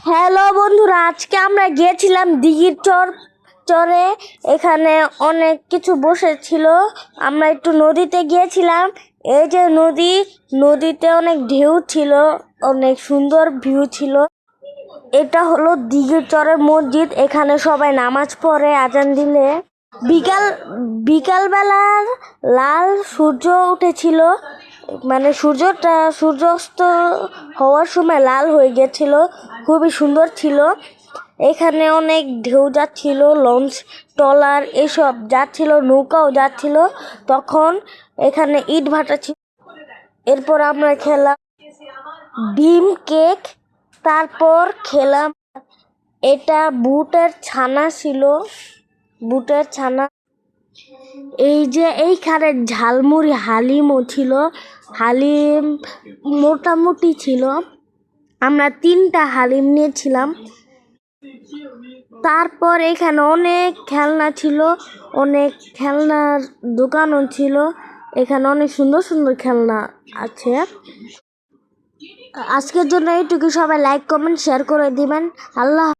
Hello বন্ধুরা, আজকে আমরা গিয়েছিলাম দিঘির চরে। এখানে অনেক কিছু বসেছিল। আমরা একটু নদীতে গিয়েছিলাম। এই যে নদীতে অনেক ঢেউ ছিল, অনেক সুন্দর ভিউ ছিল। এটা হলো দিঘির চরের মসজিদ। এখানে সবাই নামাজ পড়ে আজান দিলে। বিকালবেলার লাল সূর্য উঠেছিল, মানে সূর্যাস্ত হওয়ার সময় লাল হয়ে গেছিল, খুবই সুন্দর ছিল। এখানে অনেক ঢেউ যাচ্ছিল, লঞ্চ ট্রলার এসব যাচ্ছিল, নৌকাও যাচ্ছিল। তখন এখানে ইট ভাটা ছিল। এরপর আমরা খেলাম ডিম কেক, তারপর খেলাম এটা বুটের ছানা ছিল, বুটের ছানা। এই যে এইখানে ঝালমুড়ি হালিমও ছিল, হালিম মোটামুটি ছিল। আমরা 3টা হালিম নিয়েছিলাম। তারপর এখানে অনেক খেলনা ছিল, অনেক খেলনার দোকানও ছিল। এখানে অনেক সুন্দর সুন্দর খেলনা আছে। আজকের জন্য এইটুকু। সবাই লাইক কমেন্ট শেয়ার করে দিবেন। আল্লাহ।